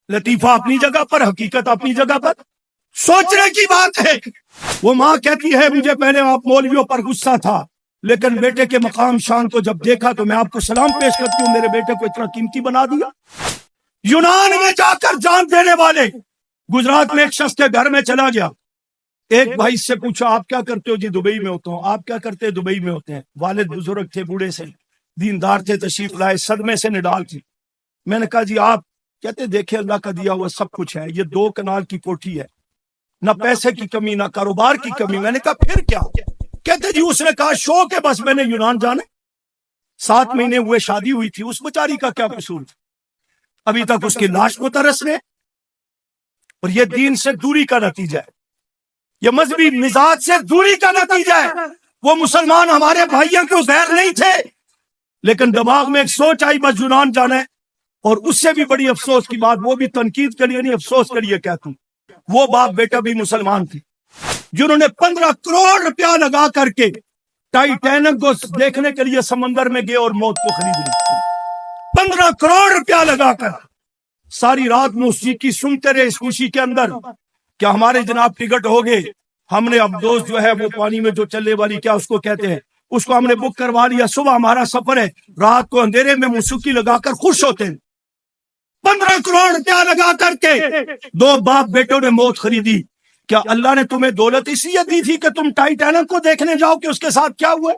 لطیفہ اپنی جگہ پر، حقیقت اپنی جگہ پر، سوچنے کی بات ہے۔ وہ ماں کہتی ہے مجھے پہلے آپ مولویوں پر غصہ تھا، لیکن بیٹے کے مقام شان کو جب دیکھا تو میں آپ کو سلام پیش کرتی ہوں، میرے بیٹے کو اتنا قیمتی بنا دیا۔ یونان میں جا کر جان دینے والے، گجرات میں ایک شخص کے گھر میں چلا گیا، ایک بھائی سے پوچھا آپ کیا کرتے ہو؟ جی دبئی میں ہوتا ہوں۔ آپ کیا کرتے ہیں؟ دبئی میں ہوتے ہیں۔ والد بزرگ تھے، بوڑھے سے دیندار تھے، تشریف لائے، صدمے سے نڈال تھی۔ میں نے کہا جی آپ؟ کہتے دیکھیں اللہ کا دیا ہوا سب کچھ ہے، یہ 2 کنال کی کوٹھی ہے، نہ پیسے کی کمی نہ کاروبار کی کمی۔ میں نے کہا پھر کیا؟ کہتے جی اس نے کہا شوق ہے بس میں نے یونان جانا۔ 7 مہینے ہوئے شادی ہوئی تھی، اس بیچاری کا کیا قصور تھا؟ ابھی تک اس کی لاش کو ترس رہے۔ اور یہ دین سے دوری کا نتیجہ ہے، یہ مذہبی مزاج سے دوری کا نتیجہ ہے۔ وہ مسلمان ہمارے بھائیوں کو غیر نہیں تھے، لیکن دماغ میں ایک سوچ آئی بس یونان جانا ہے۔ اور اس سے بھی بڑی افسوس کی بات، وہ بھی تنقید کے لیے نہیں، افسوس کے لیے کہتا ہوں، وہ باپ بیٹا بھی مسلمان تھے جنہوں نے 15 کروڑ روپیہ لگا کر کے ٹائٹینک کو دیکھنے کے لیے سمندر میں گئے اور موت کو خرید لی۔ 15 کروڑ روپیہ لگا کر ساری رات موسیقی سنتے رہے اس خوشی کے اندر کیا ہمارے جناب ٹکٹ ہو گئے، ہم نے اب دوست جو ہے وہ پانی میں جو چلنے والی کیا اس کو کہتے ہیں، اس کو ہم نے بک کروا لیا، صبح ہمارا سفر ہے، رات کو اندھیرے میں موسیقی لگا کر خوش ہوتے ہیں۔ 15 کروڑ روپیہ لگا کر کے 2 باپ بیٹوں نے موت خریدی۔ کیا اللہ نے تمہیں دولت اس لیے دی تھی کہ تم ٹائٹینک کو دیکھنے جاؤ کہ اس کے ساتھ کیا ہوا؟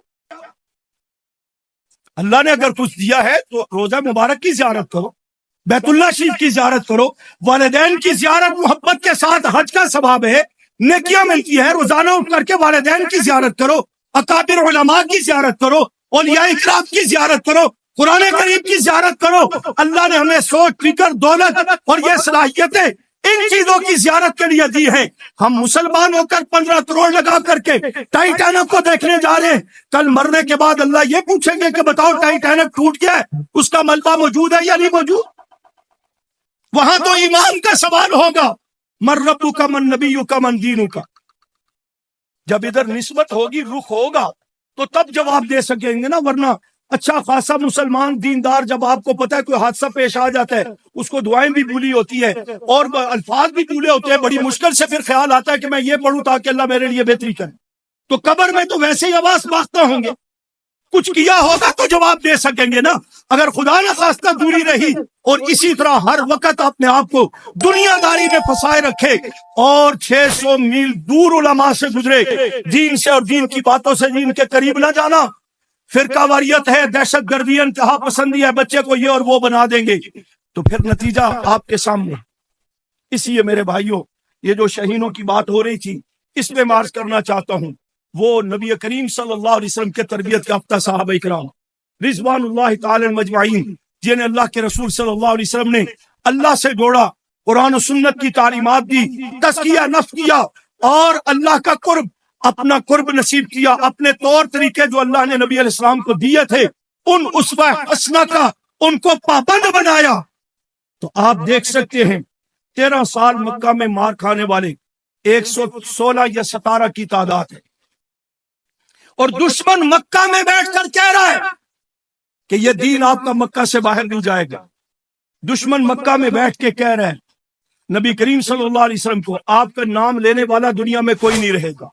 اللہ نے اگر کچھ دیا ہے تو روزہ مبارک کی زیارت کرو، بیت اللہ شریف کی زیارت کرو، والدین کی زیارت محبت کے ساتھ حج کا ثواب ہے، نیکیاں ملتی ہے، روزانہ اٹھ کر کے والدین کی زیارت کرو، اکابر علماء کی زیارت کرو، اولیاء اکرام کی زیارت کرو، قرآن کریم کی زیارت کرو۔ اللہ نے ہمیں سوچ فکر دولت اور یہ صلاحیتیں ان چیزوں کی زیارت کے لیے دی ہے۔ ہم مسلمان ہو کر 15 کروڑ لگا کر کے ٹائٹینک کو دیکھنے جا رہے ہیں، کل مرنے کے بعد اللہ یہ پوچھیں گے کہ بتاؤ ٹائٹینک ٹوٹ گیا ہے، اس کا ملبہ موجود ہے یا نہیں موجود؟ وہاں تو ایمان کا سوال ہوگا، من ربک کا، من نبیک کا، من دینک کا۔ جب ادھر نسبت ہوگی، رخ ہوگا تو تب جواب دے سکیں گے نا، ورنہ اچھا خاصا مسلمان دیندار جب آپ کو پتہ ہے کوئی حادثہ پیش آ جاتا ہے، اس کو دعائیں بھی بھولی ہوتی ہے اور الفاظ بھی بھولے ہوتے ہیں، بڑی مشکل سے پھر خیال آتا ہے کہ میں یہ پڑھوں تاکہ اللہ میرے لیے بہتری کرے، تو قبر میں تو ویسے ہی آواز باختہ ہوں گے، کچھ کیا ہوگا تو جواب دے سکیں گے نا۔ اگر خدا نہ خواستہ دوری رہی اور اسی طرح ہر وقت اپنے آپ کو دنیا داری میں پھنسائے رکھے اور 600 میل دور علماء سے گزرے، دین سے اور دین کی باتوں سے دین کے قریب نہ جانا، فرقہ واریت ہے، دہشت گردی، انتہا پسندی ہے، بچے کو یہ اور وہ بنا دیں گے، تو پھر نتیجہ آپ کے سامنے۔ اس لیے میرے بھائیوں، یہ جو شہینوں کی بات ہو رہی تھی، اس میں مارز کرنا چاہتا ہوں، وہ نبی کریم صلی اللہ علیہ وسلم کے تربیت یافتہ صحابہ کرام رضوان اللہ تعالی مجمعین، جنہیں اللہ کے رسول صلی اللہ علیہ وسلم نے اللہ سے جوڑا، قرآن و سنت کی تعلیمات دی، تزکیہ نفس کیا اور اللہ کا قرب، اپنا قرب نصیب کیا، اپنے طور طریقے جو اللہ نے نبی علیہ السلام کو دیے تھے ان اسوہ حسنہ کا ان کو پابند بنایا۔ تو آپ دیکھ سکتے ہیں 13 سال مکہ میں مار کھانے والے 116 یا 17 کی تعداد ہے، اور دشمن مکہ میں بیٹھ کر کہہ رہا ہے کہ یہ دین آپ کا مکہ سے باہر نہیں جائے گا۔ دشمن مکہ میں بیٹھ کے کہہ رہے ہیں نبی کریم صلی اللہ علیہ وسلم کو آپ کا نام لینے والا دنیا میں کوئی نہیں رہے گا۔